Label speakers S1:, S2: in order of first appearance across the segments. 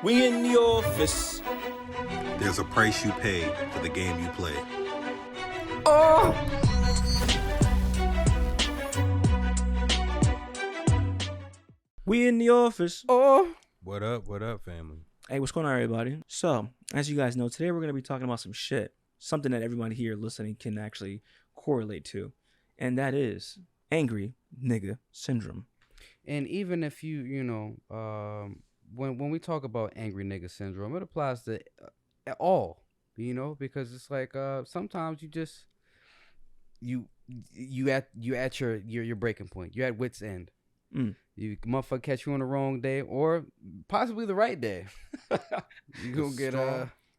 S1: We in the office.
S2: There's a price you pay for the game you play.
S1: Oh! We in the office. Oh!
S2: What up, family?
S1: Hey, what's going on, everybody? So, as you guys know, today we're going to be talking about some shit. Something that everybody here listening can actually correlate to. And that is angry nigga syndrome.
S3: And even if when we talk about angry nigga syndrome, it applies to all, because it's like sometimes you at your breaking point. You're at wit's end. You motherfucker catch you on the wrong day or possibly the right day. You gonna get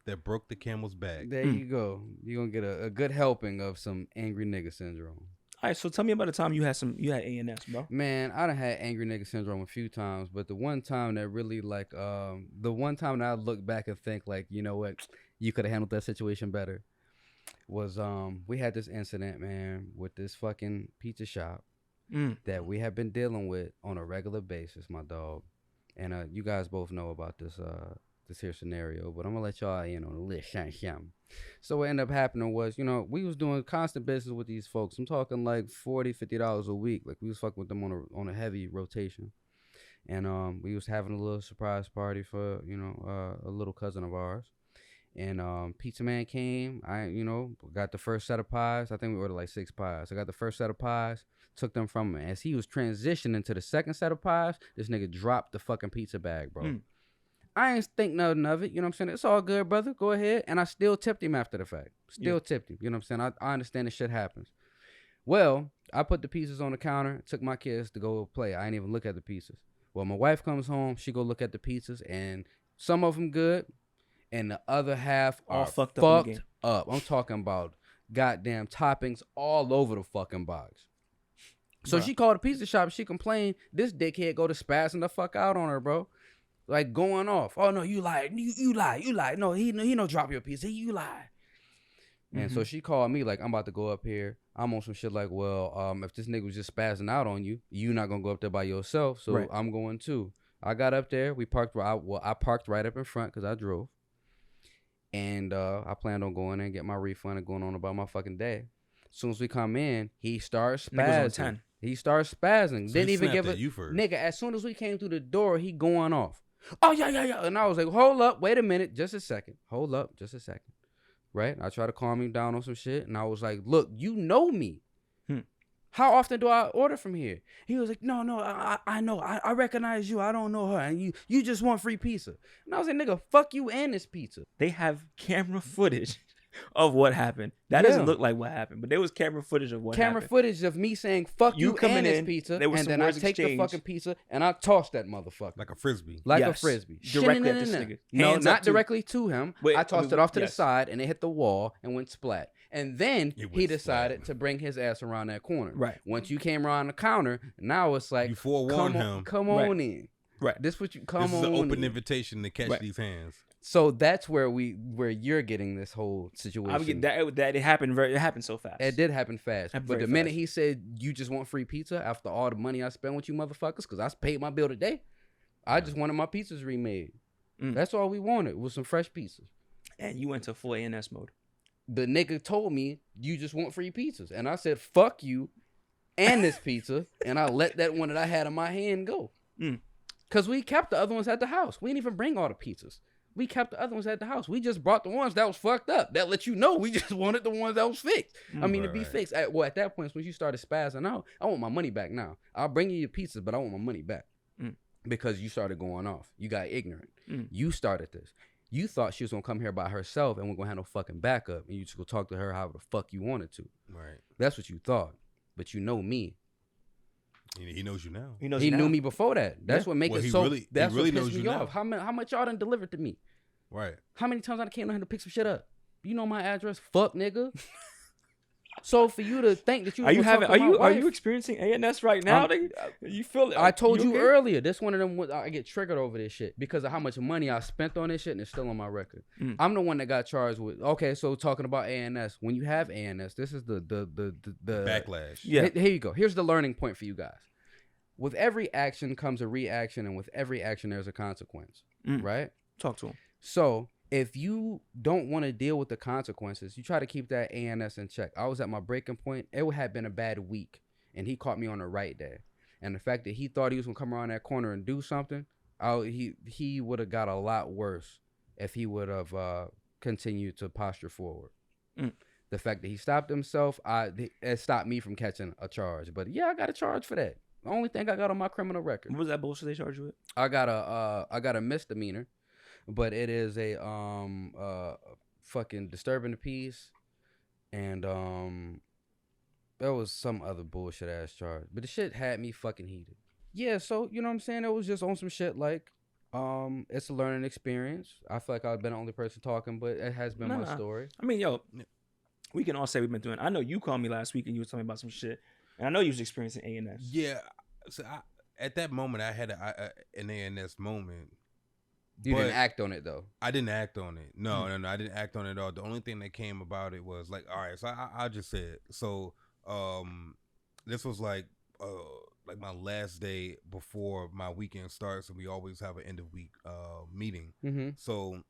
S2: that broke the camel's back.
S3: There you go. You gonna get a good helping of some angry nigga syndrome.
S1: All right, so tell me about the time you had ANS, bro.
S3: Man, I done had angry nigga syndrome a few times, but the one time that really the one time that I look back and think like, you know what, you could have handled that situation better was we had this incident, man, with this fucking pizza shop that we have been dealing with on a regular basis, my dog. And you guys both know about this here scenario, but I'm gonna let y'all in on a little sham. So what ended up happening was, we was doing constant business with these folks. I'm talking like $40-$50 a week. Like we was fucking with them on a heavy rotation. And we was having a little surprise party for, a little cousin of ours. And Pizza Man came. I, got the first set of pies. I think we ordered like 6 pies. I got the first set of pies, took them from him. As he was transitioning to the second set of pies, this nigga dropped the fucking pizza bag, bro. I ain't think nothing of it, you know what I'm saying? It's all good, brother. Go ahead. And I still tipped him after the fact. Tipped him, you know what I'm saying? I understand this shit happens. Well, I put the pizzas on the counter, took my kids to go play. I ain't even look at the pizzas. Well, my wife comes home, she go look at the pizzas, and some of them good, and the other half are fucked up. I'm talking about goddamn toppings all over the fucking box. So she called the pizza shop, she complained, this dickhead go to spazzing the fuck out on her, bro. Like going off. Oh no, you lie. You lie. No, he no drop your pizza. You lie. And so she called me like, I'm about to go up here. I'm on some shit like, well, if this nigga was just spazzing out on you, you not gonna go up there by yourself. So I'm going too. I got up there. We parked. I parked right up in front because I drove. And I planned on going in and get my refund and going on about my fucking day. As soon as we come in, he starts spazzing. He starts spazzing.
S2: So
S3: Didn't even give it. Nigga, as soon as we came through the door, he going off. Oh, yeah. And I was like, hold up. Wait a minute. Just a second. Hold up. Just a second. Right? I tried to calm him down on some shit. And I was like, look, you know me. How often do I order from here? He was like, no, I know. I recognize you. I don't know her. And you just want free pizza. And I was like, nigga, fuck you and this pizza.
S1: They have camera footage of what happened. That doesn't look like what happened, but there was camera footage of what happened.
S3: Camera footage of me saying, fuck you and this pizza. And then I take the fucking pizza and I toss that motherfucker.
S2: Like a frisbee.
S3: A frisbee.
S1: Directly at this nigga.
S3: No, not directly to him. I tossed it off to the side and it hit the wall and went splat. And then he decided to bring his ass around that corner.
S1: Right.
S3: Once you came around the counter, now it's like,
S2: you forewarned him.
S3: Come on in.
S1: Right.
S3: This is
S2: an open invitation to catch these hands.
S3: So that's where you're getting this whole situation.
S1: It happened so fast.
S3: It did happen fast. But the minute he said, you just want free pizza after all the money I spent with you motherfuckers, because I paid my bill today, I just wanted my pizzas remade. That's all we wanted was some fresh pizzas.
S1: And you went to full ANS mode.
S3: The nigga told me, you just want free pizzas. And I said, fuck you and this pizza. And I let that one that I had in my hand go. Because we kept the other ones at the house. We didn't even bring all the pizzas. We kept the other ones at the house. We just brought the ones that was fucked up. That let you know we just wanted the ones that was fixed. To be fixed. At that point, when you started spazzing out, I want my money back now. I'll bring you your pizzas, but I want my money back. Because you started going off. You got ignorant. You started this. You thought she was going to come here by herself and we're going to have no fucking backup. And you just go talk to her however the fuck you wanted to.
S2: Right.
S3: That's what you thought. But you know me.
S2: He knows you now.
S3: He knew me before that. That's what makes it so. That's
S2: really
S3: what pissed
S2: knows
S3: me
S2: you
S3: off. How much y'all done delivered to me?
S2: Right.
S3: How many times I came down here to pick some shit up? You know my address, fuck nigga. So for you to think that you
S1: are you experiencing ANS right now? You feel it?
S3: I told you earlier. This one of them. I get triggered over this shit because of how much money I spent on this shit, and it's still on my record. I'm the one that got charged with. Okay, so talking about ANS. When you have ANS, this is the
S2: backlash.
S3: Yeah. Here you go. Here's the learning point for you guys. With every action comes a reaction, and with every action there's a consequence. Right?
S1: Talk to him.
S3: So if you don't want to deal with the consequences, you try to keep that ANS in check. I was at my breaking point. It had been a bad week, and he caught me on the right day. And the fact that he thought he was gonna come around that corner and do something, he would have got a lot worse if he would have continued to posture forward. The fact that he stopped himself, it stopped me from catching a charge. But yeah, I got a charge for that. The only thing I got on my criminal record.
S1: What was that bullshit they charged you with?
S3: I got a misdemeanor, but it is a fucking disturbing the peace, and there was some other bullshit ass charge. But the shit had me fucking heated. Yeah, so you know what I'm saying? It was just on some shit like it's a learning experience. I feel like I've been the only person talking, but it has been my story.
S1: I mean, yo, we can all say we've been doing. I know you called me last week and you were telling me about some shit, and I know you was experiencing ANS.
S2: Yeah, so at that moment I had an ANS moment.
S3: You didn't act on it though.
S2: I didn't act on it. No, I didn't act on it at all. The only thing that came about it was like, all right, so I just said so. This was like my last day before my weekend starts, and we always have an end of week meeting.
S3: Mm-hmm.
S2: So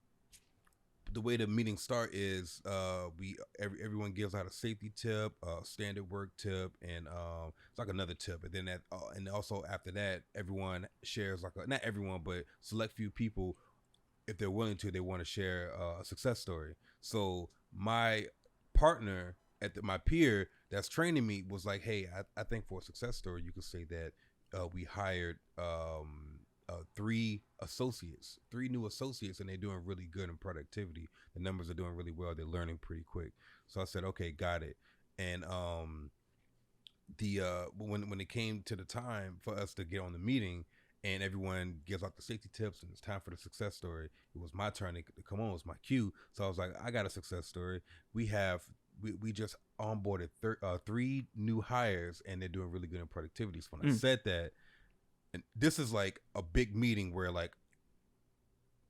S2: the way the meetings start is everyone gives out a safety tip, standard work tip, and it's like another tip. And then and also after that, everyone shares not everyone, but select few people, if they're willing to, they want to share a success story. So my partner my peer that's training me was like, hey, I think for a success story, you could say that we hired 3 new associates, and they're doing really good in productivity. The numbers are doing really well. They're learning pretty quick. So I said, okay, got it. And when it came to the time for us to get on the meeting and everyone gives out the safety tips and it's time for the success story, it was my turn to come on. It was my cue. So I was like, I got a success story. We just onboarded 3 new hires, and they're doing really good in productivity. So when I said that, and this is like a big meeting where like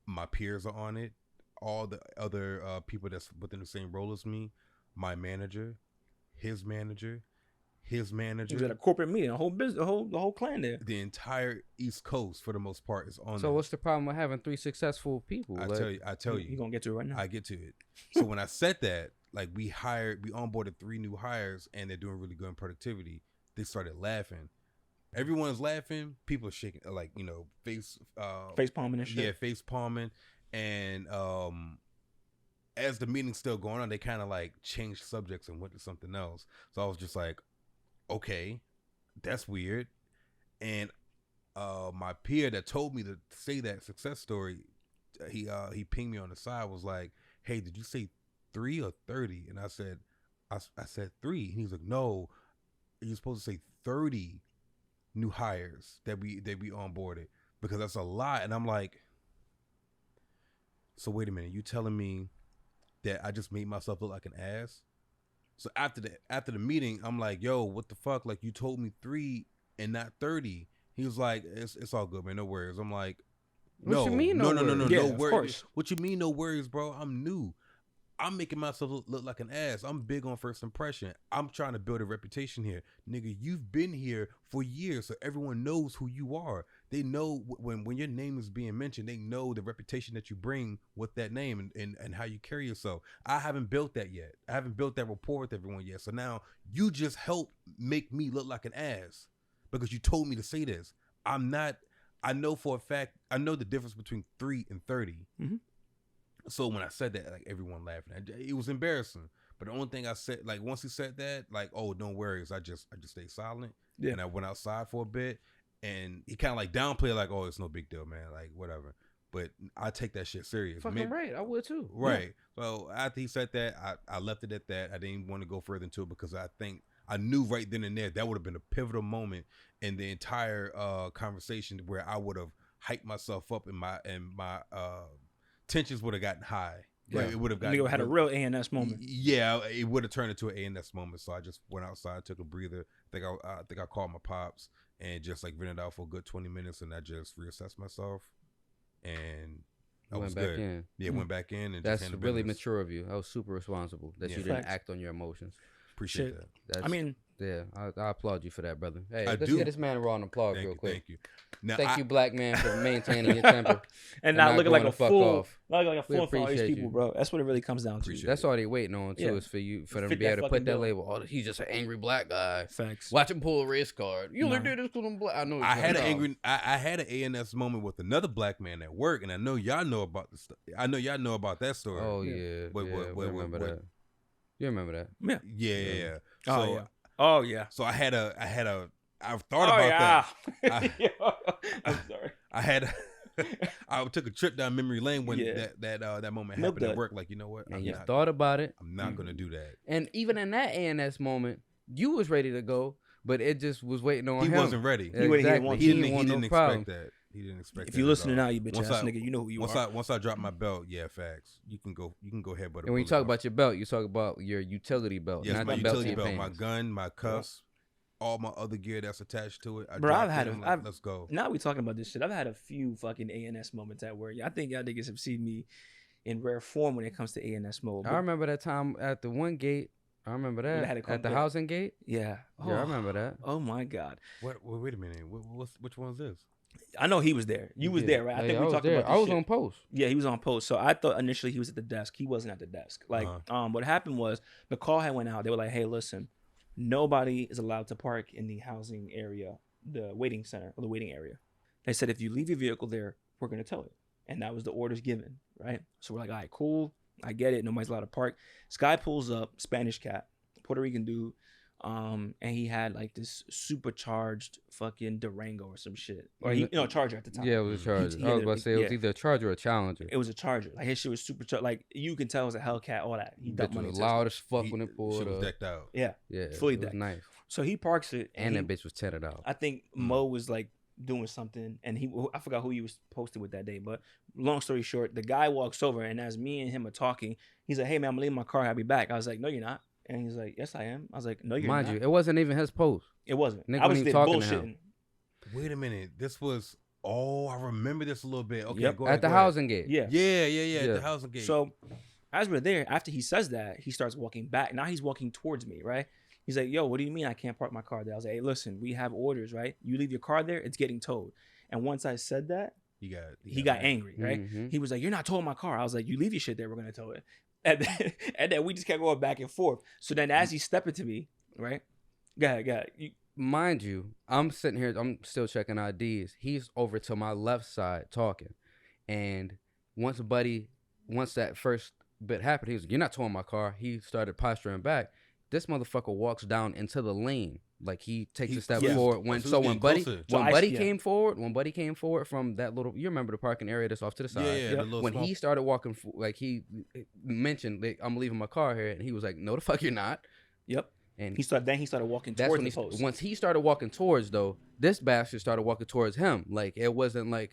S2: my peers are on it, all the other people that's within the same role as me, my manager, his manager. He was at a
S1: corporate meeting, a whole business, the whole clan there.
S2: The entire East Coast, for the most part, is on.
S3: So what's the problem with having 3 successful people?
S2: I tell you.
S1: You're gonna get to it right now.
S2: I get to it. So when I said that, like we onboarded 3 new hires, and they're doing really good in productivity, they started laughing. Everyone's laughing. People are shaking, like, face
S1: palming and shit.
S2: Yeah, face palming. And as the meeting's still going on, they kind of like changed subjects and went to something else. So I was just like, okay, that's weird. And my peer that told me to say that success story, he pinged me on the side, was like, hey, did you say 3 or 30? And I said 3. And he was like, no, you're supposed to say 30 new hires that we onboarded, because that's a lot. And I'm like, so wait a minute, you telling me that I just made myself look like an ass? So after the meeting, I'm like, yo, what the fuck? Like, you told me 3 and not 30. He was like, it's all good, man, no worries. I'm like, no,
S3: what you mean,
S2: no,
S1: Yeah,
S2: no
S1: of
S2: worries.
S1: course.
S2: What you mean, no worries, bro? I'm new. I'm making myself look like an ass. I'm big on first impression. I'm trying to build a reputation here. Nigga, you've been here for years, so everyone knows who you are. They know when your name is being mentioned, they know the reputation that you bring with that name and how you carry yourself. I haven't built that yet. I haven't built that rapport with everyone yet. So now you just help make me look like an ass because you told me to say this. I know for a fact, I know the difference between 3 and 30.
S1: Mm-hmm.
S2: So when I said that, like, everyone laughing. It was embarrassing. But the only thing I said, like, once he said that, like, oh, don't worry, I just stayed silent.
S1: Yeah.
S2: And I went outside for a bit, and he kind of like downplayed, like, oh, it's no big deal, man, like, whatever. But I take that shit serious.
S3: Fucking right, I would too.
S2: Right. Yeah. So after he said that, I left it at that. I didn't want to go further into it because I think I knew right then and there that would have been a pivotal moment in the entire conversation where I would have hyped myself up and my tensions would have gotten high.
S1: Yeah,
S2: it would have gotten.
S1: Nigga had a real ANS moment.
S2: Yeah, it would have turned into an ANS moment. So I just went outside, took a breather. I think I called my pops and just like vented out for a good 20 minutes, and I just reassessed myself, and I was good.
S3: In.
S2: Yeah, went back in, and
S3: that's
S2: just
S3: really
S2: business.
S3: mature of you. That was super responsible that you didn't act on your emotions.
S2: Appreciate
S1: Shit.
S2: that.
S3: That's,
S1: I mean,
S3: yeah, I applaud you for that, brother. Hey,
S2: I
S3: let's
S2: do.
S3: get this man a round of applause real quick.
S2: Thank you. Now,
S3: Thank you, black man, for maintaining your temper
S1: and not looking
S3: going
S1: like
S3: the
S1: a fool. Not looking like a
S3: We
S1: fool for all these
S3: appreciate
S1: people,
S3: you.
S1: bro. That's what it really comes down to.
S2: Appreciate
S3: That's all they waiting on too,
S1: Yeah.
S3: is for them
S1: Fit
S3: to be
S1: that
S3: able to
S1: fucking
S3: put that
S1: bill.
S3: label. Oh, he's just an angry black guy.
S1: Facts.
S3: Watch him pull a race card. You only
S1: Nah.
S3: did this because I'm black. I know.
S2: I had I had an ANS moment with another black man at work, and I know y'all know about the stuff. I know y'all know about that story.
S3: Oh
S1: Yeah.
S3: yeah,
S2: What-
S3: yeah.
S2: what-
S3: we
S2: what-
S3: remember
S2: what-
S3: that. You remember that?
S1: Yeah.
S2: Yeah.
S1: Oh,
S2: So,
S1: yeah. Oh yeah.
S2: So I've thought about that.
S1: I'm sorry.
S2: I took a trip down memory lane when
S1: Yeah.
S2: that moment
S1: Milk
S2: happened at
S1: dud.
S2: work. Like, you know what?
S3: And you thought about it,
S2: I'm not gonna do that.
S3: and even in that ANS moment, you was ready to go, but it just was waiting on
S2: He
S3: him.
S2: wasn't ready.
S1: He wouldn't-
S3: Exactly.
S1: want
S2: He
S1: to.
S2: didn't
S3: want no
S2: expect
S3: problem.
S2: that. He didn't expect
S1: If
S2: that.
S1: you
S2: at
S1: listening
S2: all.
S1: now, you bitch
S2: Once
S1: ass
S2: I-
S1: nigga, you know who you
S2: Once
S1: are.
S2: I drop my belt, yeah, facts. You can go ahead, but
S3: And when you talk about your belt, you talk about your utility belt,
S2: yes,
S3: not
S2: my
S3: the belt to
S2: utility
S3: your
S2: belt, my
S3: pants.
S2: gun, my cuffs, all my other gear that's attached to it. I
S1: Bro, I've
S2: dropped
S1: had
S2: it,
S1: a-
S2: I'm like,
S1: I've-
S2: let's go.
S1: Now we talking about this shit. I've had a few fucking ANS moments at work. I think y'all niggas have seen me in rare form when it comes to ANS mode.
S3: I remember that time at the one gate. I remember
S1: When they
S3: that
S1: had to come
S3: at the
S1: back.
S3: housing gate.
S1: Yeah.
S3: Yeah, I remember that.
S1: Oh my god.
S2: Wait a minute. Which one's this?
S1: I know he was there. You was there, right? I
S3: Yeah,
S1: think we
S3: was
S1: talked
S3: there.
S1: about this
S3: I was
S1: shit.
S3: on post.
S1: Yeah, he was on post. So I thought initially he was at the desk. He wasn't at the desk. Like, what happened was the call had went out. They were like, "Hey, listen, nobody is allowed to park in the housing area, the waiting center or the waiting area." They said if you leave your vehicle there, we're gonna tow it, and that was the orders given, right? So we're like, "All right, cool, I get it. Nobody's allowed to park." This guy pulls up, Spanish cat, Puerto Rican dude. And he had like this supercharged fucking Durango or some shit, or Charger at the time.
S3: Yeah, it was a Charger.
S1: He
S3: I was
S1: had
S3: about
S1: a-
S3: to say it was
S1: yeah.
S3: either a Charger or a Challenger.
S1: It was a Charger. Like his shit was super like you can tell it was a Hellcat, all that. He dumped
S3: Bitch
S1: money
S3: was
S1: into his-
S3: loud as fuck when it pulled
S2: Shit was
S3: up.
S2: decked out.
S1: Yeah.
S3: Yeah,
S1: fully
S3: it was
S1: decked.
S3: nice.
S1: So he parks it,
S3: And
S1: he-
S3: that bitch was tinted out.
S1: I think Mo was like doing something, and I forgot who he was posting with that day. But long story short, the guy walks over, and as me and him are talking, he's like, "Hey man, I'm leaving my car. I'll be back." I was like, "No, you're not." And he's like, "Yes, I am." I was like, "No, you're
S3: Mind
S1: not."
S3: you, it wasn't even his post.
S1: It wasn't.
S3: Nigga
S1: I was
S3: wasn't
S1: there
S3: even talking to him.
S1: bullshitting.
S2: Wait a minute. This was. Oh, I remember this a little bit. Okay,
S1: Yep.
S2: go ahead.
S3: At the
S2: go ahead.
S3: housing gate.
S1: Yeah.
S2: Yeah. At
S3: Yeah.
S2: the housing gate.
S1: So as we're there, after he says that, he starts walking back. Now he's walking towards me, right? He's like, "Yo, what do you mean I can't park my car there?" I was like, "Hey, listen, we have orders, right? You leave your car there, it's getting towed." And once I said that,
S2: he
S1: got angry, right?
S3: Mhm.
S1: He was like, "You're not towing my car." I was like, "You leave your shit there, we're gonna tow it." And then we just kept going back and forth. So then as he's stepping to me, right? Go ahead.
S3: Mind you, I'm sitting here, I'm still checking IDs. He's over to my left side talking. And once that first bit happened, he was like, "You're not towing my car." He started posturing back. This motherfucker walks down into the lane. Like he takes a step forward. When Buddy came forward from that little, you remember the parking area that's off to the side.
S2: Yeah.
S3: When he started walking, like he mentioned, like, "I'm leaving my car here," and he was like, "No, the fuck you're not."
S1: Yep.
S3: And
S1: He started walking
S3: that's
S1: towards
S3: when
S1: the post.
S3: once he started walking towards, though, this bastard started walking towards him. Like it wasn't like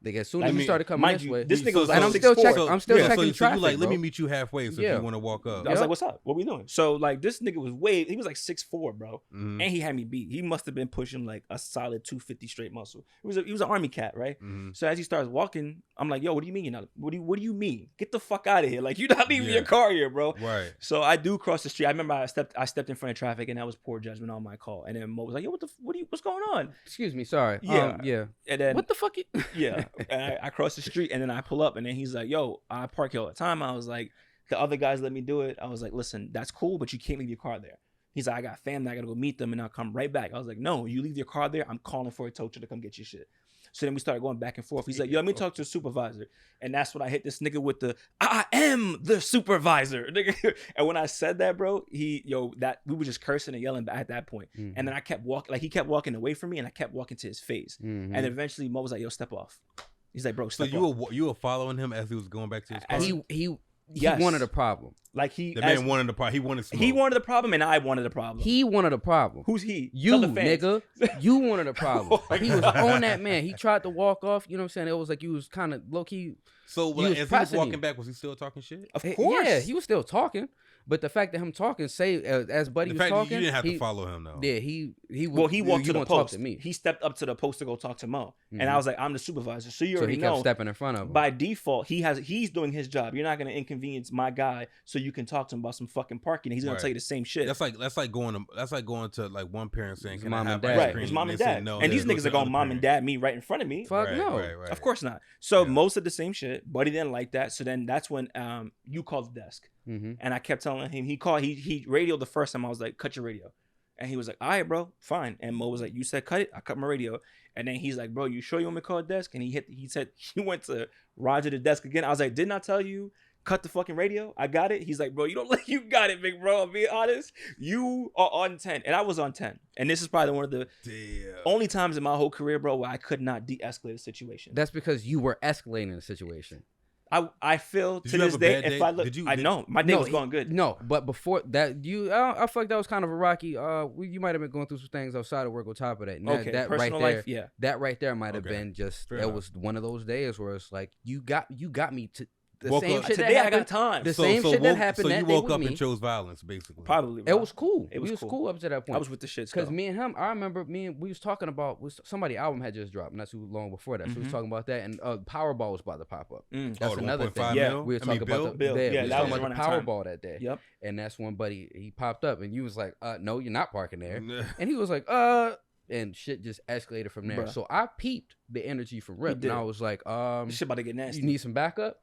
S3: as soon as he started coming
S1: mind
S3: this
S1: you,
S3: way,
S1: this nigga was
S3: and
S1: like
S3: I'm still
S1: 6'4".
S3: checking. I'm still checking
S2: so
S3: traffic.
S2: you like, let me
S3: bro.
S2: meet you halfway. So
S3: Yeah.
S2: if you want to walk up,
S1: I was like, "What's up? What we doing?" So like this nigga he was like 6'4", bro,
S2: Mhm.
S1: and he had me beat. He must have been pushing like a solid 250 straight muscle. He was an army cat, right?
S2: Mhm.
S1: So as he starts walking, I'm like, "Yo, what do you mean you're not? What do you mean? Get the fuck out of here! Like you're not leaving
S2: Yeah.
S1: your car here, bro."
S2: Right.
S1: So I do cross the street. I remember I stepped in front of traffic, and that was poor judgment on my call. And then Mo was like, "Yo, what's going on?"
S3: Excuse me, sorry.
S1: Yeah.
S3: Yeah.
S1: And then
S3: What the fuck?
S1: yeah, and I crossed the street, and then I pull up, and then he's like, "Yo, I park here all the time." I was like, "The other guys let me do it." I was like, "Listen, that's cool, but you can't leave your car there." He's like, "I got family, I gotta go meet them, and I'll come right back." I was like, "No, you leave your car there. I'm calling for a tow truck to come get your shit." So then we started going back and forth. He's like, "Yo, let me talk to the supervisor," and that's when I hit this nigga with the "I am the supervisor," nigga. And when I said that, bro, we were just cursing and yelling at that point.
S3: Mhm.
S1: And then I kept walking, like he kept walking away from me, and I kept walking to his face.
S3: Mhm.
S1: And eventually Mo was like, "Yo, step off." He's like, "Bro,
S2: So
S1: step off."
S2: you were following him as he was going back to his car.
S3: He
S1: Yes.
S3: wanted a problem.
S1: Like
S2: The man wanted the part. He wanted smoke.
S1: he wanted the problem, and I wanted the problem.
S3: He wanted a problem.
S1: Who's he?
S3: You,
S1: Tell the fans.
S3: nigga. You wanted a problem.
S1: Oh my
S3: He was
S1: God.
S3: on that man. He tried to walk off. You know what I'm saying? It was like you was kind of low key.
S2: So
S3: was
S2: as he was
S3: pressing
S2: walking
S3: you.
S2: back, was he still talking shit?
S1: Of course.
S3: Yeah, he was still talking. But the fact that him talking, as Buddy
S2: The
S3: was
S2: fact that
S3: talking,
S2: you didn't have
S3: he,
S2: to follow him though.
S3: Yeah, he
S1: Well, he walked to the
S3: talk
S1: post.
S3: to me.
S1: He stepped up to the post to go talk to Mo, and
S3: Mhm.
S1: I was like, "I'm the supervisor," so you
S3: So
S1: already
S3: he kept
S1: know.
S3: stepping in front of him.
S1: By default, he's doing his job. You're not gonna inconvenience my guy, so you can talk to him about some fucking parking. He's gonna tell you the same shit.
S2: That's like going to like one parent saying,
S3: His
S2: "Can
S3: mom
S2: I
S3: and
S2: have
S3: dad.
S2: ice
S1: Right,
S2: cream?"
S1: his mom and
S2: they say
S1: dad.
S2: no,
S1: And these
S2: go
S1: niggas
S2: to
S1: are
S2: the
S1: going
S2: other
S1: mom and
S2: parent.
S1: dad me right in front of me.
S3: Fuck no.
S2: Right.
S1: Of course not. So
S2: Yeah.
S1: most of the same shit. Buddy didn't like that. So then that's when you called the desk.
S3: Mm-hmm.
S1: And I kept telling him, he radioed the first time. I was like, cut your radio. And he was like, all right, bro, fine. And Mo was like, you said cut it. I cut my radio. And then he's like, bro, you sure you want me to call the desk? And he said he went to Roger the desk again. I was like, didn't I tell you cut the fucking radio? I got it. He's like, bro, you got it, big bro. I'm being honest. You are on 10. And I was on 10. And this is probably one of the only times in my whole career, bro, where I could not de-escalate a situation.
S3: That's because you were escalating the situation.
S1: I feel
S2: Did
S1: to
S2: you
S1: this
S2: have a
S1: day,
S2: bad
S1: if
S2: day?
S1: I look, I know my day was going good.
S3: No, but before that, I feel like that was kind of a rocky. You might have been going through some things outside of work on top of that. And
S1: Okay,
S3: that
S1: personal
S3: right there,
S1: life, yeah.
S3: That right there might have
S2: Okay.
S3: been just.
S2: Fair
S3: It
S2: enough.
S3: was one of those days where it's like you got me to the
S2: Woke
S3: same
S2: up-
S3: shit
S1: Today
S3: that
S1: I got
S3: happened.
S1: time.
S3: The same shit that happened
S2: So
S3: that
S2: you
S3: day
S2: woke
S3: with
S2: up
S3: me.
S2: and chose violence, basically.
S1: Probably.
S3: It
S1: bro.
S3: was cool.
S1: It was cool.
S3: up to that point.
S1: I was with the shit
S3: Because
S1: still.
S3: me and him, I remember we was talking about somebody album had just dropped not too long before that. So we was talking about that, and Powerball was about to pop up.
S1: Mm.
S3: That's
S2: Oh, the
S3: another
S2: 1.5
S3: thing.
S1: Yeah,
S2: mil?
S3: We were
S2: I mean,
S3: talking about the
S1: Bill.
S3: yeah,
S1: Yeah,
S3: we was
S1: that
S3: talking
S1: was
S3: about the
S1: around the
S3: Powerball that day.
S1: Yep.
S3: And that's when buddy he popped up, and you was like, no, you're not parking there. And he was like, and shit just escalated from there.
S1: Bruh.
S3: So I peeped the energy from Rip,
S1: did.
S3: and I was like,
S1: This shit about to get nasty.
S3: you need some backup?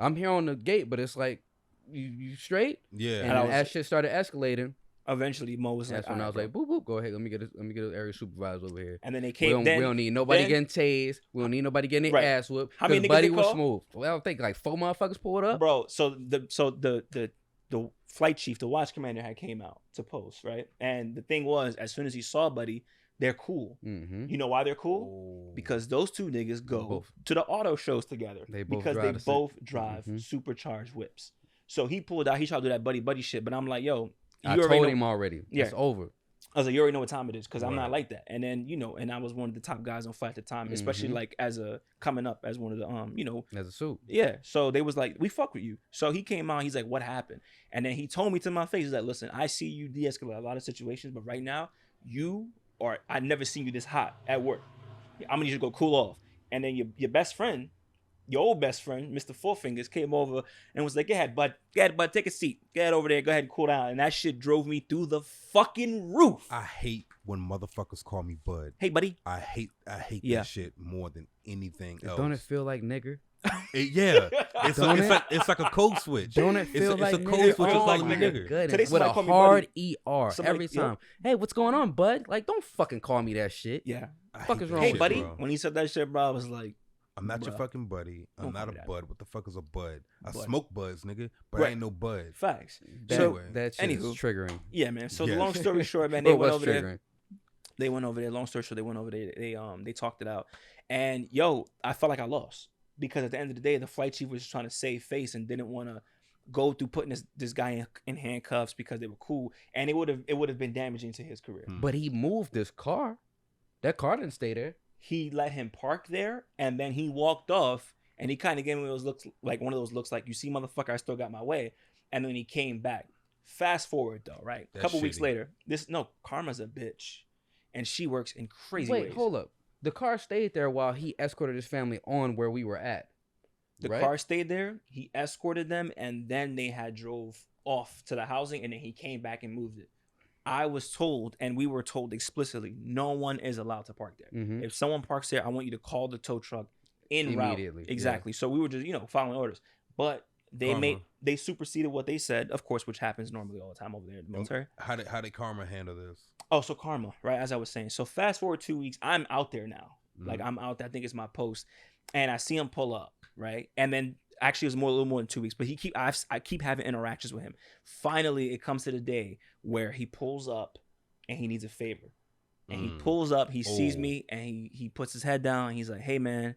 S3: I'm here on the gate, but it's like, you straight?
S2: Yeah.
S3: And
S1: I
S3: then
S1: was-
S3: as shit started escalating,
S1: Eventually, Mo was like,
S3: that's when I
S1: "All
S3: was
S1: right,
S3: like, boop boop, go ahead, let me get an area supervisor over here.
S1: and then they
S3: We
S1: came.
S3: don't, we don't need nobody
S1: then-
S3: getting tased. We don't need nobody getting their
S1: Right.
S3: ass whooped.
S1: How many
S3: Because
S1: niggas
S3: buddy
S1: they
S3: was
S1: call?
S3: smooth. Well, I don't think like 4 motherfuckers pulled up.
S1: bro. So the flight chief, the watch commander, had came out to post, right? And the thing was, as soon as he saw Buddy, they're cool.
S3: Mm-hmm.
S1: You know why they're cool? Because those two niggas go
S3: Both.
S1: to the auto shows together.
S3: They both
S1: because
S3: drive
S1: they
S3: the same-
S1: both drive
S3: Mhm.
S1: supercharged whips. So he pulled out. He tried to do that buddy shit, but I'm like, yo,
S3: I
S1: you already
S3: told
S1: know.
S3: him already.
S1: Yeah.
S3: It's over.
S1: I was like, you already know what time it is, because I'm not
S2: Right.
S1: like that. And then, and I was one of the top guys on Flight at the time, especially
S3: Mhm.
S1: like coming up as one of the
S3: As a suit.
S1: yeah. So they was like, we fuck with you. So he came out, he's like, what happened? And then he told me to my face, he's like, listen, I see you de-escalate a lot of situations, but right now, I never seen you this hot at work. I'm gonna need you to go cool off. And then your best friend, your old best friend, Mr. Four Fingers, came over and was like, go ahead, bud, take a seat. Get over there, go ahead and cool down. And that shit drove me through the fucking roof.
S2: I hate when motherfuckers call me bud.
S1: Hey, buddy.
S2: I hate
S1: Yeah.
S2: that shit more than anything else.
S3: Don't it feel like nigger?
S2: Yeah,
S3: Don't it?
S2: it's like a code switch.
S3: Don't it feel
S2: it's
S3: like
S2: a code
S3: nigger?
S2: switch. It's
S3: Oh
S2: like
S3: my
S2: nigger.
S3: goodness.
S1: Today
S3: With
S1: somebody
S3: a
S1: called me
S3: hard
S1: buddy.
S3: ER
S1: Somebody-
S3: every
S1: yeah.
S3: time. Hey, what's going on, bud? Like, don't fucking call me that shit.
S1: Yeah.
S2: I
S3: Fuck
S2: hate
S3: is
S2: that
S3: wrong
S1: Hey,
S3: with
S2: shit,
S1: buddy.
S2: bro.
S1: When he said that shit, bro, I was like,
S2: I'm not your
S1: Bruh.
S2: fucking buddy. I'm
S1: Don't
S2: not
S1: call
S2: a
S1: me that.
S2: bud. What the fuck is a bud? I
S1: Bud.
S2: smoke buds, nigga, but
S1: Right.
S2: I ain't no bud.
S1: facts.
S3: That,
S1: So,
S3: that shit is
S1: anywho.
S3: triggering.
S1: Yeah, man. So
S2: Yeah.
S1: the long story short, man,
S3: Well,
S1: they went
S3: what's
S1: over there.
S3: triggering?
S1: They went over there. Long story short, they went over there. They talked it out, and I felt like I lost because at the end of the day, the flight chief was just trying to save face and didn't want to go through putting this guy in handcuffs because they were cool, and it would have been damaging to his career.
S2: Hmm.
S3: But he moved this car. That car didn't stay there.
S1: He let him park there, and then he walked off, and he kind of gave me those looks, like one of those looks, like, you see, motherfucker, I still got my way, and then he came back. Fast forward though, right? A
S2: That's
S1: couple weeks
S2: shitty.
S1: later, Karma's a bitch, and she works in crazy
S3: Wait,
S1: ways.
S3: hold up. The car stayed there while he escorted his family on where we were at.
S1: The
S3: right?
S1: car stayed there. He escorted them, and then they had drove off to the housing, and then he came back and moved it. I was told, and we were told explicitly, no one is allowed to park there.
S3: Mhm.
S1: If someone parks there, I want you to call the tow truck en route.
S3: Immediately, yeah.
S1: Exactly. So we were just, following orders. But
S2: Karma.
S1: they superseded what they said, of course, which happens normally all the time over there in the military.
S2: How did Karma handle this?
S1: Oh, so Karma, right? As I was saying. So fast forward 2 weeks, I'm out there now.
S2: Mm-hmm.
S1: Like, I'm out there. I think it's my post, and I see him pull up, right? And then actually, it was a little more than 2 weeks, but I keep having interactions with him. Finally, it comes to the day where he pulls up, and he needs a favor. And he pulls up, he sees
S2: Oh.
S1: me, and he puts his head down. And he's like, "Hey, man,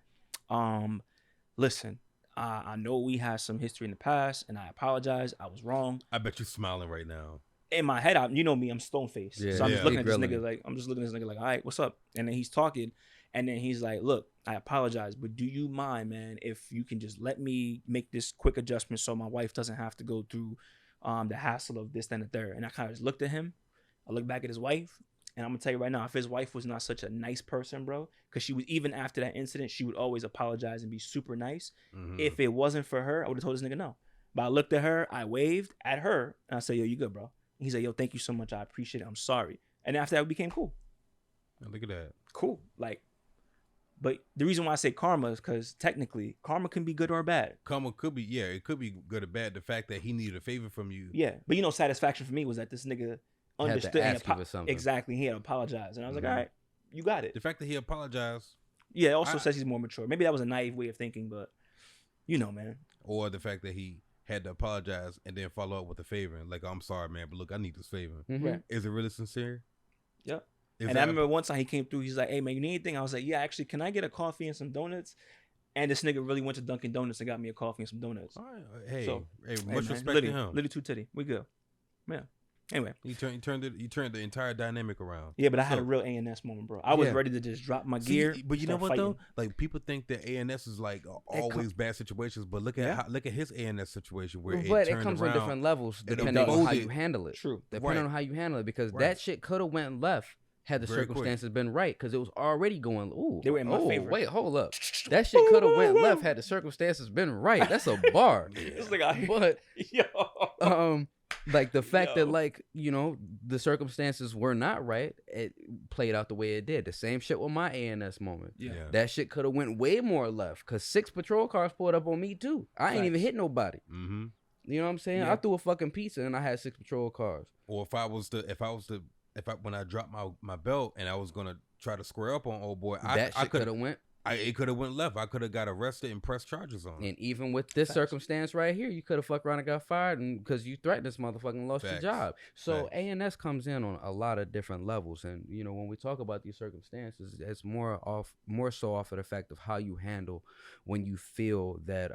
S1: listen, I know we had some history in the past, and I apologize. I was wrong."
S2: I bet you smiling right now.
S1: In my head, you know me, I'm stone faced.
S3: Yeah,
S1: so I'm
S2: yeah.
S1: just looking at this
S3: Grilling.
S1: nigga like, all right, what's up? And then he's talking, and then he's like, look, I apologize, but do you mind, man, if you can just let me make this quick adjustment so my wife doesn't have to go through the hassle of this, then, and the third. And I kind of just looked at him. I looked back at his wife, and I'm gonna tell you right now, if his wife was not such a nice person, bro, because she was, even after that incident, she would always apologize and be super nice.
S2: Mhm.
S1: If it wasn't for her, I would have told this nigga no. But I looked at her, I waved at her, and I said, yo, you good, bro? And he said, yo, thank you so much. I appreciate it. I'm sorry. And after that, we became cool.
S2: Look at that.
S1: Cool. Like, but the reason why I say karma is because technically karma can be good or bad.
S2: Karma could be, yeah, it could be good or bad. The fact that he needed a favor from you.
S1: Yeah. But you know, satisfaction for me was that this nigga understood and
S3: ask you for something.
S1: exactly. He had apologized. And I was like, all right, you got it.
S2: The fact that he apologized.
S1: Yeah, it also says he's more mature. Maybe that was a naive way of thinking, but you know, man.
S2: Or the fact that he had to apologize and then follow up with a favor. Like, I'm sorry, man, but look, I need this favor.
S1: Right.
S2: Is it really sincere?
S1: Yep. And I remember one time he came through, he's like, hey, man, you need anything? I was like, yeah, actually, can I get a coffee and some donuts? And this nigga really went to Dunkin' Donuts and got me a coffee and some donuts.
S2: All right. Hey,
S1: So,
S2: much
S1: man,
S2: respect to him.
S1: Literally two titty. We good. Yeah. Anyway.
S2: He turned the entire dynamic around.
S1: Yeah, but I had a real ANS moment, bro. I was ready to just drop my gear.
S2: But you know what
S1: fighting.
S2: though? Like, people think that ANS is like always bad situations, but look at look at his ANS situation where
S3: But
S2: it
S3: comes
S2: around.
S3: in different levels
S2: It
S3: depending on how
S2: unfolded.
S3: you handle it.
S1: True.
S3: Depending on how you handle it, because that shit could have went left had the
S2: Very quick.
S3: circumstances been right, because it was already going. Ooh,
S1: They were in my favor.
S3: Wait, hold up. That shit could have went left had the circumstances been right. That's a bar.
S1: It's like I,
S3: But
S1: yo.
S3: like the fact
S1: Yo.
S3: that, like, you know, the circumstances were not right, it played out the way it did. The same shit with my ANS moment.
S1: Yeah.
S3: That shit could have went way more left, because 6 patrol cars pulled up on me too. I ain't even
S1: Facts.
S3: hit nobody.
S2: Mm-hmm.
S3: You know what I'm saying?
S1: Yeah.
S3: I threw a fucking pizza and I had 6 patrol cars.
S2: Or when I dropped my belt and I was gonna try to square up on old boy,
S3: That shit could have went.
S2: It could have went left. I could have got arrested and pressed charges on.
S3: And even with this circumstance right here, you could have fucked around and got fired, and because you threatened this motherfucker and lost your
S2: Facts.
S3: job. So
S2: Facts.
S3: ANS comes in on a lot of different levels, and you know, when we talk about these circumstances, it's more so off of the fact of how you handle when you feel that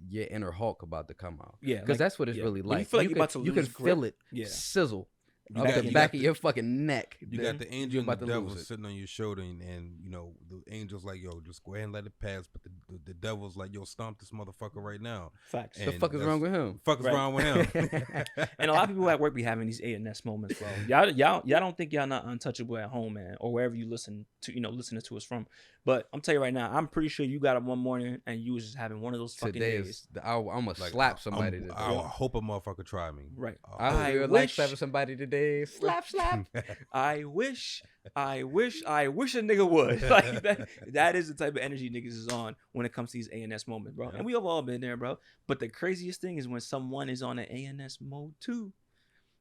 S3: your inner Hulk about to come out.
S1: Yeah,
S3: because
S1: like,
S3: that's what it's
S1: yeah.
S3: really
S1: When you
S3: like.
S1: feel like you're about to
S3: you can
S1: lose
S3: feel
S1: grip.
S3: it
S1: Yeah.
S3: sizzle
S2: You
S3: up
S2: got-
S3: the
S2: you
S3: back
S2: got
S3: of your fucking neck.
S2: You got the angel and the
S3: about to
S2: devil
S3: lose it.
S2: sitting on your shoulder, and you know the angel's like, "Yo, just go ahead and let it pass." But the devil's like, "Yo, stomp this motherfucker right now."
S1: Facts.
S3: The
S2: And
S3: fuck is wrong with him?
S2: Fuck is
S1: Right.
S2: wrong with him?
S1: And a lot of people at work be having these ANS moments, bro. Y'all don't think y'all not untouchable at home, man, or wherever you listening to us from. But I'm telling you right now, I'm pretty sure you got up one morning and you was just having one of those fucking
S3: Today
S1: days.
S3: is I'm gonna
S2: Like,
S3: slap somebody today.
S2: I hope a motherfucker try me.
S1: Right.
S3: I feel like
S1: wish-
S3: slapping somebody today. Slap, slap.
S1: I wish a nigga would. Like that is the type of energy niggas is on when it comes to these ANS moments, bro.
S2: Yeah.
S1: And we have all been there, bro. But the craziest thing is when someone is on an ANS mode too,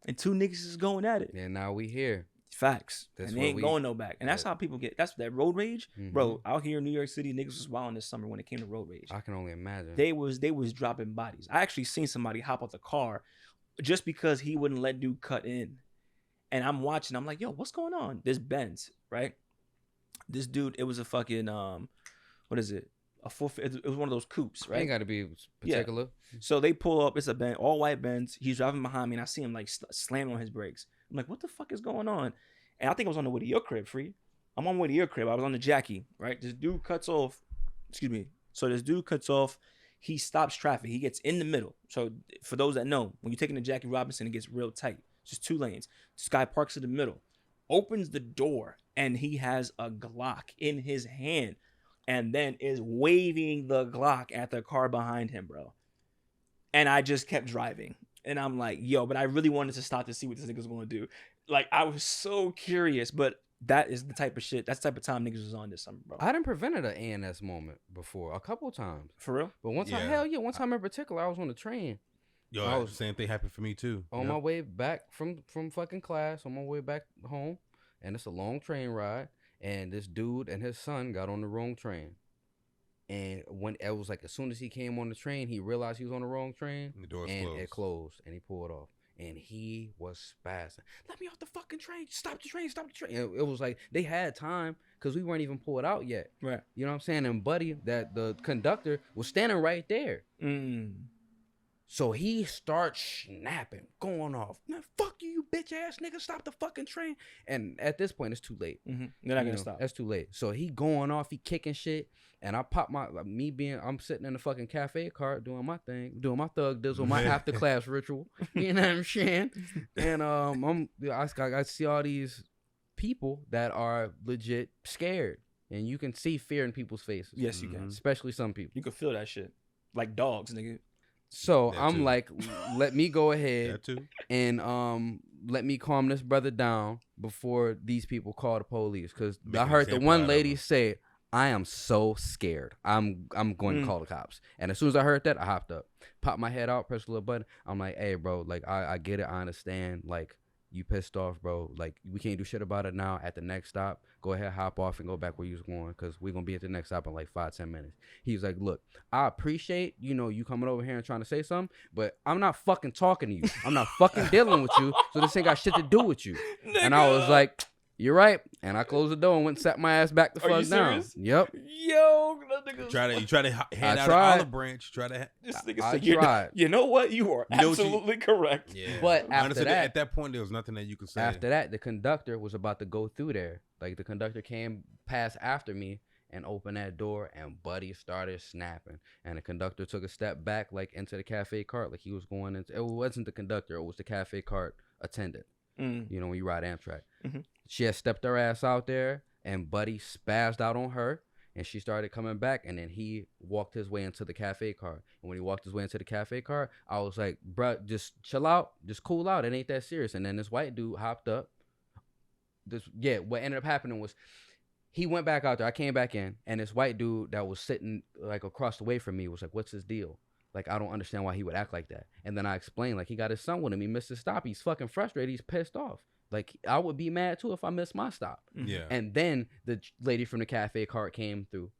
S1: and two niggas is going at it.
S3: And now we here.
S1: Facts.
S3: That's
S1: and they
S3: what
S1: ain't
S3: we-
S1: going no back. And that's
S3: Yeah.
S1: how people get. That's that road rage,
S3: Mhm.
S1: bro. Out here in New York City, niggas was wilding this summer when it came to road rage.
S3: I can only imagine.
S1: They was dropping bodies. I actually seen somebody hop out the car just because he wouldn't let dude cut in. And I'm watching. I'm like, yo, what's going on? This Benz, right? This dude, it was a fucking what is it? It was one of those coupes,
S3: Ain't
S1: right?
S3: got to be particular.
S1: So they pull up. It's a Benz, all white Benz. He's driving behind me, and I see him like slamming on his brakes. I'm like, what the fuck is going on? And I think I was on the way to your crib, Free. I'm on the way to your crib. I was on the Jackie, right? This dude cuts off. Excuse me. So this dude cuts off. He stops traffic. He gets in the middle. So for those that know, when you're taking the Jackie Robinson, it gets real tight. It's just 2 lanes. This guy parks in the middle, opens the door, and he has a Glock in his hand, and then is waving the Glock at the car behind him, bro. And I just kept driving. And I'm like, yo, but I really wanted to stop to see what this nigga's going to do. Like, I was so curious, but that is the type of shit. That's the type of time niggas was on this summer, bro.
S3: I done prevented an ANS moment before a couple times.
S1: For real?
S3: But one time,
S2: Yeah.
S3: hell yeah, one time in particular, I was on the train
S2: Yo, same thing happened for me too.
S3: on my way back from fucking class, on my way back home, and it's a long train ride, and this dude and his son got on the wrong train. And when it was like, as soon as he came on the train, he realized he was on the wrong train,
S2: The door's
S3: and
S2: closed.
S3: it closed, and he pulled off. And he was spazzing. Let me off the fucking train. Stop the train. Stop the train. And it was like they had time because we weren't even pulled out yet.
S1: Right.
S3: You know what I'm saying? And Buddy, that the conductor, was standing right there. So he starts snapping, going off. Man, fuck you, you bitch ass nigga. Stop the fucking train. And at this point, it's too late.
S1: They're not
S3: You
S1: gonna
S3: know,
S1: stop.
S3: That's too late. So he going off, he kicking shit, and I pop I'm sitting in the fucking cafe car doing my thing, doing my thug dizzle, my after class ritual. You know what I'm saying? And I see all these people that are legit scared, and you can see fear in people's faces.
S1: Yes, you can.
S3: Especially some people.
S1: You can feel that shit. Like dogs, nigga.
S3: So
S2: That
S3: I'm
S2: too.
S3: like, let me go ahead
S2: That too.
S3: and let me calm this brother down before these people call the police. Cause
S2: Make
S3: I
S2: an
S3: heard the
S2: example
S3: one
S2: out of
S3: lady
S2: him.
S3: say, "I am so scared. I'm going to call the cops." And as soon as I heard that, I hopped up, popped my head out, pressed a little button. I'm like, "Hey, bro, like I get it, I understand. Like you pissed off, bro. Like we can't do shit about it now. At the next stop, go ahead, hop off and go back where you was going, cause we're gonna be at the next stop in like 5-10 minutes." He was like, "Look, I appreciate you coming over here and trying to say something, but I'm not fucking talking to you. I'm not fucking dealing with you. So this ain't got shit to do with you." And I was like, "You're right." And I closed the door and went and sat my ass back the
S1: Are you
S3: fuck down.
S1: serious?
S3: Yep.
S1: Yo, that nigga.
S2: You try to hand out
S3: tried.
S2: an olive branch. You try to.
S1: This nigga
S3: I
S1: said,
S3: tried.
S1: You know what? You are
S2: You know what you-
S1: absolutely correct.
S2: Yeah.
S3: But after
S2: honestly,
S3: that-
S2: at that point, there was nothing that you could say.
S3: After that, the conductor was about to go through there. Like the conductor came past after me and opened that door, and Buddy started snapping. And the conductor took a step back, like into the cafe cart, like he was going into. It wasn't the conductor; it was the cafe cart attendant.
S1: Mm.
S3: You know, when you ride Amtrak,
S1: Mhm.
S3: she had stepped her ass out there, and Buddy spazzed out on her. And she started coming back, and then he walked his way into the cafe car. And when he walked his way into the cafe car, I was like, bruh, just chill out, just cool out. It ain't that serious. And then this white dude hopped up. What ended up happening was he went back out there. I came back in, and this white dude that was sitting like across the way from me was like, "What's his deal? Like, I don't understand why he would act like that." And then I explained, like, he got his son with him. He missed his stop. He's fucking frustrated. He's pissed off. Like, I would be mad too if I missed my stop.
S2: Yeah.
S3: And then the lady from the cafe cart came through.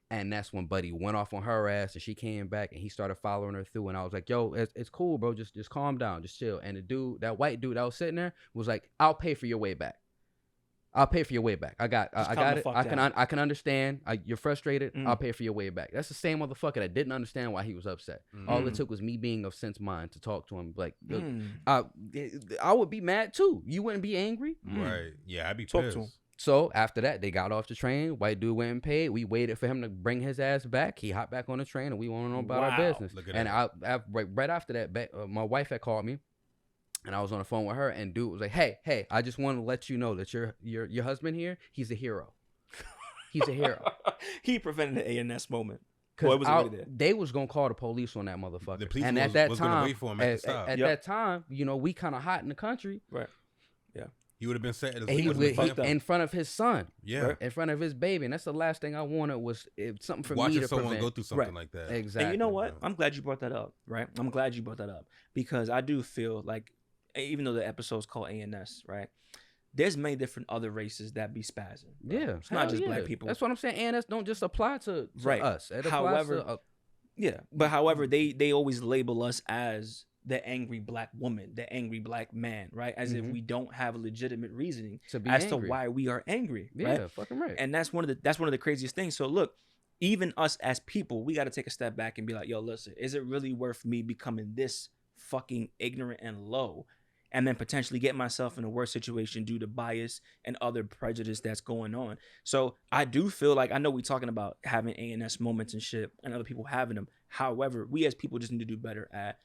S3: And that's when Buddy went off on her ass, and she came back, and he started following her through. And I was like, "Yo, it's cool, bro. Just calm down, just chill." And the dude, that white dude that was sitting there, was like, "I'll pay for your way back. I'll pay for your way back. I got it. I can understand. You're frustrated. I'll pay for your way back." That's the same motherfucker that didn't understand why he was upset. All it took was me being of sense mind to talk to him. Like, I would be mad too. You wouldn't be angry,
S2: Right? Yeah, I'd be
S1: Talk
S2: pissed.
S1: to him.
S3: So after that, they got off the train. White dude went and paid. We waited for him to bring his ass back. He hopped back on the train, and we went on about our
S1: Wow.
S3: business.
S2: Look at
S3: And
S2: that.
S3: right after that, my wife had called me, and I was on the phone with her. And dude was like, "Hey, I just want to let you know that your husband here, he's a hero. He's a hero."
S1: He prevented the ANS moment.
S3: Because
S1: Boy, it was already there.
S3: they was gonna call the police on that motherfucker.
S2: The police
S3: and
S2: was-
S3: at that
S2: was gonna
S3: time,
S2: wait for him at the stop.
S3: at
S1: Yep.
S3: that time, we kind of hot in the country.
S1: Right.
S2: He would have been set.
S3: And he was
S1: fucked up.
S3: in front of his son.
S2: Yeah.
S3: In front of his baby, and that's the last thing I wanted was something for me
S2: Watching
S3: to
S2: someone
S3: prevent.
S2: go through something
S1: Right.
S2: like that.
S3: Exactly.
S1: And you know what? I'm glad you brought that up, right? I'm glad you brought that up because I do feel like, even though the episode's called ANS, right? There's many different other races that be spazzing. Right?
S3: Yeah,
S1: It's not
S3: hell
S1: just
S3: yeah.
S1: black people.
S3: That's what I'm saying. And don't just apply to
S1: Right.
S3: us. It applies
S1: However,
S3: to,
S1: Yeah, but however, they always label us as the angry black woman, the angry black man, right? As if we don't have a legitimate reasoning
S3: to be
S1: as
S3: angry.
S1: to why we are angry,
S3: Yeah,
S1: right?
S3: fucking right.
S1: And that's one of the craziest things. So look, even us as people, we got to take a step back and be like, "Yo, listen, is it really worth me becoming this fucking ignorant and low, and then potentially get myself in a worse situation due to bias and other prejudice that's going on?" So I do feel like, I know we're talking about having ANS moments and shit, and other people having them. However, we as people just need to do better at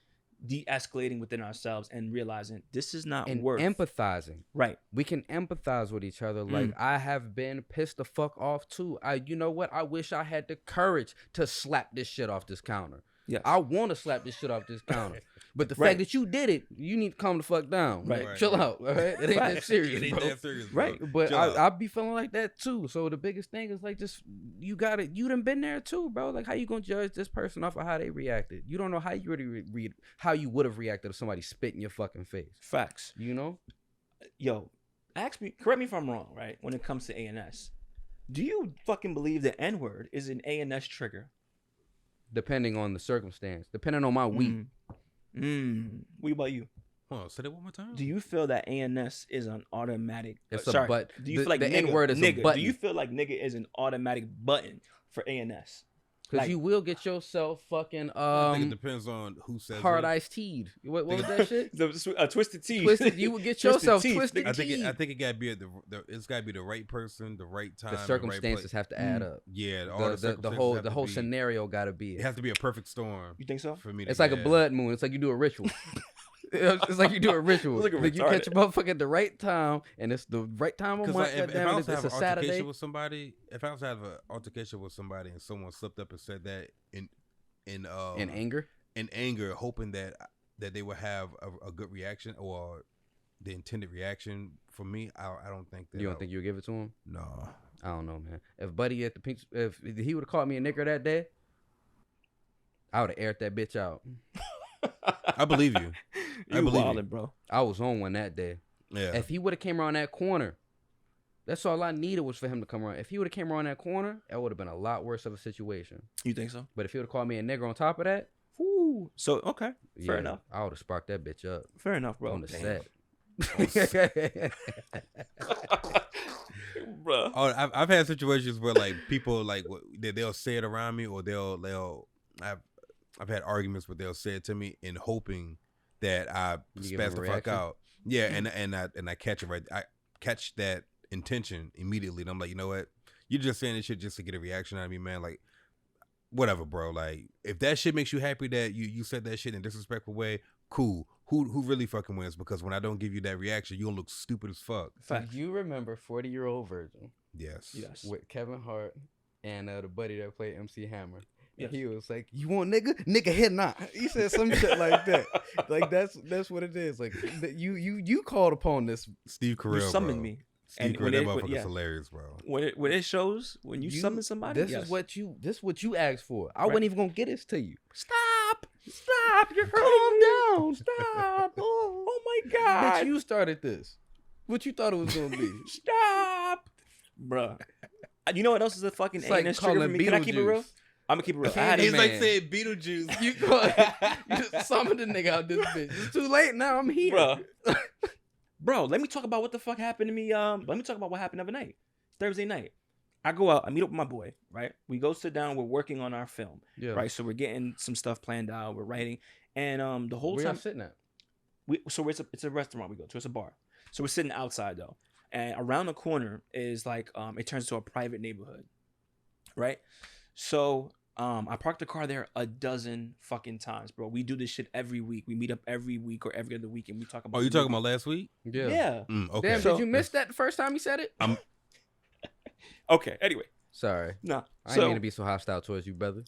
S1: de-escalating within ourselves and realizing this is not
S3: and
S1: worth
S3: empathizing.
S1: Right.
S3: We can empathize with each other. Like, I have been pissed the fuck off too. You know what? I wish I had the courage to slap this shit off this counter.
S1: Yes.
S3: I want to slap this shit off this counter. But the
S1: Right.
S3: fact that you did it, you need to calm the fuck down.
S1: Right.
S3: Like, chill out. All right? It ain't that serious,
S2: It ain't
S3: bro.
S2: that serious, bro.
S1: Right.
S3: But
S2: Chill out.
S3: I be feeling like that too. So the biggest thing is like, just you done been there too, bro. Like, how you gonna judge this person off of how they reacted? You don't know how you really how you would have reacted if somebody spit in your fucking face.
S1: Facts.
S3: You know?
S1: Yo, correct me if I'm wrong, right? When it comes to ANS, do you fucking believe the N-word is an ANS trigger?
S3: Depending on the circumstance, depending on my week.
S1: What about you?
S2: Hold on, say that one more time.
S1: Do you feel that ANS is an automatic?
S3: It's
S1: sorry,
S3: a but.
S1: Do you
S3: the,
S1: feel like
S3: the
S1: nigga,
S3: N word is
S1: nigga,
S3: a button?
S1: Do you feel like nigga is an automatic button for ANS?
S3: Because
S1: like-
S3: you will get yourself fucking
S2: I think it depends on who says
S3: hard
S2: it.
S3: iced teed. What was that shit?
S1: Twisted tea.
S3: Twisted. You would get
S1: Twisted
S3: yourself
S1: teeth.
S3: twisted.
S2: I think
S3: teed.
S2: it gotta be it's gotta be the right person, the right time,
S3: The
S2: right
S3: circumstances
S2: place.
S3: have to add up.
S2: Yeah, all
S3: The
S2: circumstances
S3: whole
S2: have
S3: the
S2: to
S3: whole
S2: be-
S3: scenario got to be.
S2: It has to be a perfect storm
S1: You think so?
S2: for me. To,
S3: It's like a
S2: yeah.
S3: blood moon. It's like you do a ritual. It's like you do a ritual.
S1: Look at
S3: Like you catch a
S1: retarded.
S3: motherfucker at the right time, and it's the right time of
S2: Because
S3: month.
S2: like, if I
S3: goddamn it,
S2: was to
S3: it's
S2: have
S3: a
S2: an
S3: Saturday.
S2: altercation with somebody, if I was to have an altercation with somebody and someone slipped up and said that in
S3: In anger.
S2: in anger, hoping that they would have a good reaction or the intended reaction from me. I don't think that.
S3: You don't think you'll give it to him?
S2: No.
S3: I don't know, man. If Buddy at the pink, if he would have caught me a nigger that day, I would have aired that bitch out.
S2: I believe you. I believe
S1: wildin',
S2: you,
S1: bro.
S3: I was on one that day.
S2: Yeah.
S3: If he would have came around that corner, that's all I needed was for him to come around. If he would have came around that corner, that would have been a lot worse of a situation.
S1: You think so?
S3: But if he would have called me a nigger on top of that,
S1: Ooh. So okay, fair enough.
S3: I would have sparked that bitch up.
S1: Fair enough, bro.
S3: On the set.
S1: Bro.
S2: Oh, I've had situations where like people like they'll say it around me, or I've had arguments where they'll say it to me in hoping that I spaz the fuck out. Yeah, and I catch it right. I catch that intention immediately, and I'm like, you know what? You're just saying this shit just to get a reaction out of me, man. Like, whatever, bro. Like, if that shit makes you happy that you said that shit in a disrespectful way, cool. Who really fucking wins? Because when I don't give you that reaction, you gonna look stupid as fuck.
S3: Do you remember 40-Year-Old Virgin?
S2: Yes.
S3: With Kevin Hart and the buddy that played MC Hammer.
S1: Yes.
S3: He was like, "You want nigga? Nigga hit not." He said some shit like that. Like that's what it is. Like you called upon this.
S2: Steve Carell,
S1: You summoned
S2: bro.
S1: me.
S2: Steve Carell, that motherfucker's hilarious, bro.
S1: When it shows, when you summon somebody,
S3: this is what you asked for. I wasn't even gonna get this to you. Stop, you're calm down. Stop. Oh my god. Bitch, you started this. What you thought it was gonna be?
S1: Stop, bruh. You know what else is a fucking ANS trigger for me? Can I keep it real? I'm gonna keep it real.
S2: He's like saying Beetlejuice.
S3: You just summoned the nigga out this bitch. It's too late now. I'm here,
S1: bro. Let me talk about what the fuck happened to me. Let me talk about what happened the other night. Thursday night, I go out. I meat up with my boy. Right, we go sit down. We're working on our film.
S3: Yeah.
S1: Right, so we're getting some stuff planned out. We're writing, and the whole
S3: Where
S1: time
S3: y'all sitting at?
S1: It's a restaurant we go to. It's a bar. So we're sitting outside though, and around the corner is like it turns into a private neighborhood, right? So I parked the car there a dozen fucking times, bro. We do this shit every week. We meet up every week or every other week, and we talk about.
S2: Oh, you talking about last week?
S1: Yeah.
S2: Okay.
S3: Damn, did you miss that the first time you said it?
S1: Okay. Anyway.
S3: Sorry.
S1: No.
S3: I didn't mean to be so hostile towards you, brother.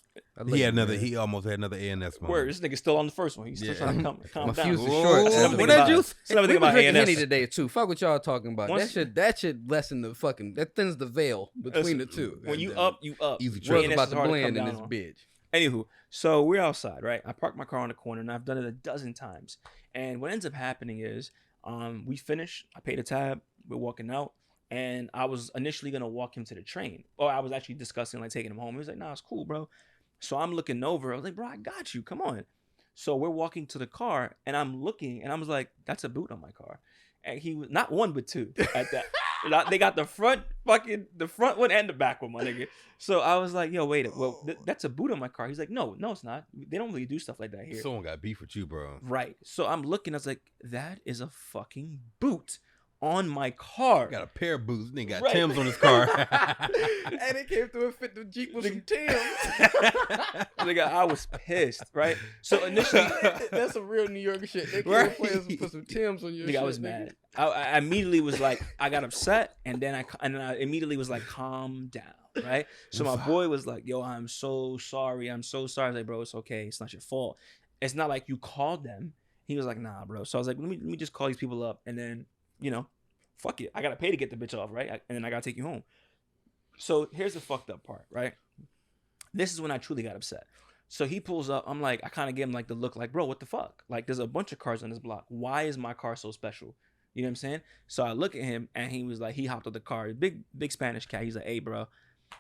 S2: He almost had another ANS moment.
S1: Word, this nigga's still on the first one. He's still trying to calm
S3: My
S1: down.
S3: fuse is short.
S2: What that juice?
S1: Still
S3: We
S1: thinking
S3: were
S1: about
S3: drinking
S1: ANS
S3: Henny today too. Fuck what y'all talking about. That shit lessen the fucking. That thins the veil between the two.
S1: When you up, you up.
S2: Easy
S3: World's
S2: trade.
S3: about to
S1: hard
S3: blend
S1: come
S3: in this
S1: down on.
S3: bitch.
S1: Anywho, so we're outside, right? I parked my car on the corner, and I've done it a dozen times. And what ends up happening is, we finish. I paid a tab. We're walking out, and I was initially gonna walk him to the train, or I was actually discussing like taking him home. He was like, "Nah, it's cool, bro." So I'm looking over. I was like, "Bro, I got you. Come on." So we're walking to the car, and I'm looking, and I was like, "That's a boot on my car." And he was not one but two at that. They got the front one and the back one, my nigga. So I was like, "Yo, wait, well, that's a boot on my car." He's like, "No, it's not. They don't really do stuff like that here."
S2: Someone got beef with you, bro.
S1: Right. So I'm looking. I was like, "That is a fucking boot on my car."
S2: Got a pair of boots. Nigga got
S1: Right.
S2: Tim's on his car.
S3: And it came through and fit the Jeep with some Timbs.
S1: Nigga, I was pissed. Right. So initially,
S3: That's some real New York shit. They came
S2: Right.
S3: and put some Timbs on your shit.
S1: nigga, I was mad. I immediately was like, I got upset, and then I immediately was like, calm down, right? So my boy was like, "Yo, I'm so sorry. I'm so sorry." I was like, "Bro, it's okay. It's not your fault. It's not like you called them." He was like, "Nah, bro." So I was like, let me just call these people up, and then, fuck it. I gotta pay to get the bitch off, right? And then I gotta take you home. So here's the fucked up part, right? This is when I truly got upset. So he pulls up. I'm like, I kind of give him like the look, like, "Bro, what the fuck? Like, there's a bunch of cars on this block. Why is my car so special?" You know what I'm saying? So I look at him, and he was like, he hopped off the car. Big Spanish cat. He's like, "Hey, bro,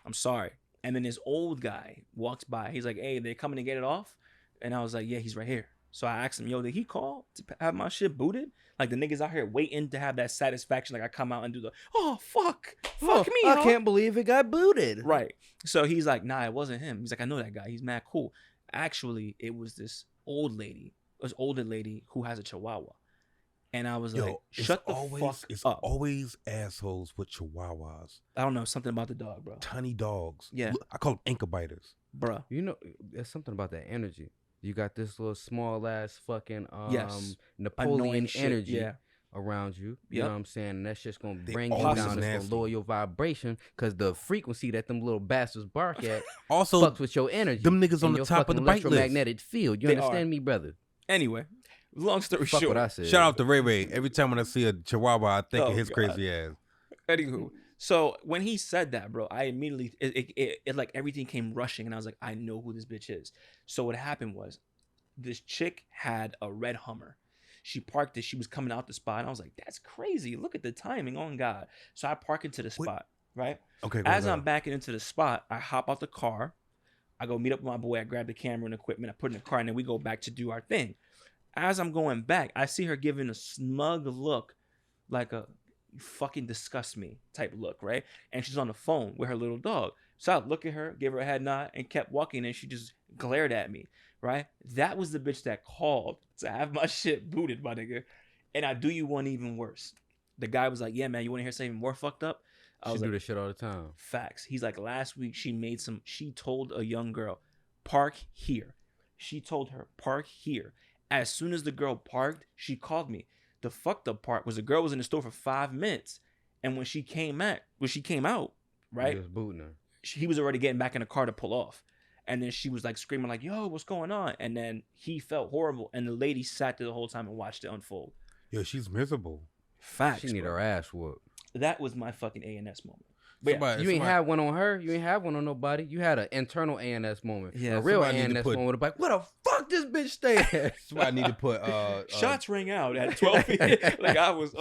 S1: I'm sorry." And then this old guy walks by. He's like, "Hey, they coming to get it off?" And I was like, "Yeah, he's right here." So I asked him, "Yo, did he call to have my shit booted?" Like, the niggas out here waiting to have that satisfaction. Like, I come out and do the, "Oh, fuck me,
S3: I
S1: huh?"
S3: can't believe it got booted.
S1: Right. So he's like, "Nah, it wasn't him." He's like, "I know that guy. He's mad cool." Actually, it was this older lady who has a Chihuahua. And I was like, "Shut the fuck
S2: It's
S1: up."
S2: always assholes with chihuahuas.
S1: I don't know, something about the dog, bro.
S2: Tiny dogs.
S1: Yeah.
S2: I call them ankle biters.
S1: Bruh.
S3: You know, there's something about that energy. You got this little small ass fucking
S1: Yes.
S3: Napoleon
S1: Annoying shit,
S3: energy.
S1: yeah.
S3: around you. You
S1: Yep.
S3: know what I'm saying? And that's just gonna
S2: They
S3: bring you
S2: always
S3: down. It's
S2: nasty.
S3: gonna lower your vibration because the frequency that them little bastards bark at
S2: Also,
S3: fucks with your energy.
S2: them niggas
S3: and
S2: on the
S3: your
S2: top of
S3: fucking
S2: the bite list.
S3: electromagnetic field. You
S1: They
S3: understand
S1: are.
S3: me, brother?
S1: Anyway, long story
S3: Fuck
S1: short.
S3: what I said.
S2: Shout out to Ray Ray. Every time when I see a Chihuahua, I think
S1: Oh,
S2: of his
S1: God.
S2: crazy ass.
S1: Anywho, so when he said that, bro, I immediately it like everything came rushing, and I was like, I know who this bitch is. So what happened was, this chick had a red Hummer. She parked it. She was coming out the spot, and I was like, that's crazy. Look at the timing, on God. So I park into the spot, right?
S2: Okay,
S1: As I'm backing into the spot, I hop out the car. I go meet up with my boy. I grab the camera and equipment. I put it in the car, and then we go back to do our thing. As I'm going back, I see her giving a smug look, like a "you fucking disgust me" type look, right? And she's on the phone with her little dog. So I look at her, gave her a head nod, and kept walking, and she just glared at me, right? That was the bitch that called to have my shit booted, my nigga. And I do you one even worse. The guy was like, yeah, man, you want to hear something more fucked up? I
S3: She
S1: was
S3: do
S1: like,
S3: this shit all the time.
S1: facts. He's like, last week she told a young girl, park here. She told her, park here. As soon as the girl parked, she called me. The fucked up part was the girl was in the store for 5 minutes, and when she came out, right?
S3: He was booting her.
S1: He was already getting back in the car to pull off. And then she was like screaming like, yo, what's going on? And then he felt horrible, and the lady sat there the whole time and watched it unfold.
S2: Yo, she's miserable.
S1: Facts.
S3: She need
S1: bro.
S3: her ass whooped.
S1: That was my fucking ANS moment. But yeah,
S3: You ain't had one on her. You ain't had one on nobody. You had an internal ANS moment.
S1: Yeah,
S3: a real
S2: somebody need to
S3: ANS
S2: put-
S3: moment. Like, what the fuck this bitch stay at?
S2: Somebody need to put
S1: shots rang out at 12 like I was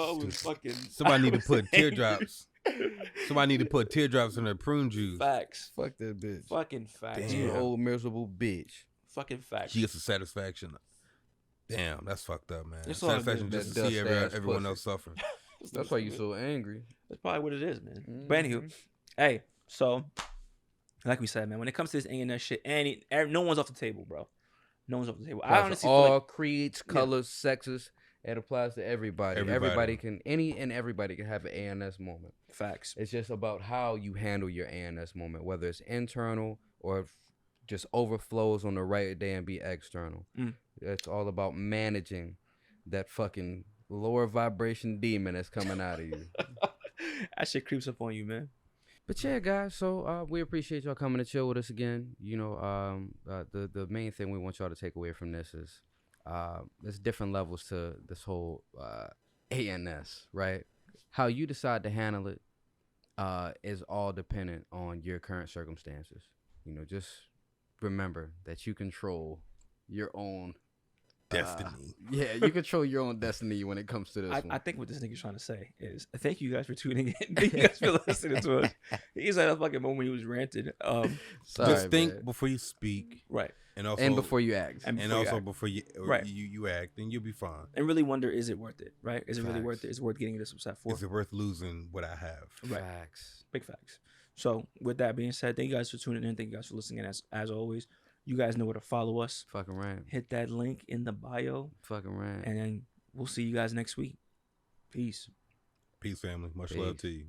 S1: fucking.
S2: Somebody
S1: I
S2: need to
S1: was
S2: put
S1: angry.
S2: teardrops. Somebody need to put teardrops in their prune juice.
S1: Facts.
S3: Fuck that bitch.
S1: Fucking facts.
S2: Damn.
S3: You
S1: bro.
S3: old miserable bitch.
S1: Fucking facts.
S2: She gets the satisfaction. Damn, that's fucked up, man.
S1: It's all
S2: Satisfaction
S1: good.
S2: just
S3: That
S2: to see
S3: dust-ass
S2: everyone
S3: pussy.
S2: else suffering.
S3: That's why you so angry.
S1: That's probably what it is, man.
S3: Mm-hmm.
S1: But anywho, hey, so like we said, man, when it comes to this ANS shit, no one's off the table, bro. No one's off the table. I honestly
S3: all
S1: feel like
S3: creeds, colors, sexes. It applies to everybody.
S2: Everybody.
S3: Everybody can have an ANS moment.
S1: facts.
S3: It's just about how you handle your ANS moment, whether it's internal or if just overflows on the right day and be external.
S1: Mm.
S3: It's all about managing that fucking lower vibration demon that's coming out of you.
S1: That shit creeps up on you, man.
S3: But yeah, guys, so we appreciate y'all coming to chill with us again. You know, the main thing we want y'all to take away from this is there's different levels to this whole ANS, right? How you decide to handle it is all dependent on your current circumstances. You know, just remember that you control your own
S2: Destiny.
S3: Yeah, you control your own destiny when it comes to this
S1: I
S3: one.
S1: think what this nigga's trying to say is thank you guys for tuning in. Thank you guys for listening to us. He's at a fucking moment he was ranted.
S3: Sorry,
S2: Just think
S3: man.
S2: before you speak,
S1: Right.
S2: and also
S3: And before you act.
S1: And
S2: and
S1: before you
S2: also
S1: act.
S2: before you
S1: Right.
S2: you act, and you'll be fine.
S1: And really wonder, is it worth it? Right? Is it really worth
S2: Facts.
S1: it? Is it worth getting this upset for?
S2: Is it worth losing what I have?
S1: Right.
S3: Facts.
S1: Big facts. So with that being said, thank you guys for tuning in. Thank you guys for listening. As always, you guys know where to follow us.
S3: Fucking right.
S1: Hit that link in the bio,
S3: Fucking right.
S1: and then we'll see you guys next week. Peace.
S2: Peace, family. Much
S3: Peace.
S2: love to you.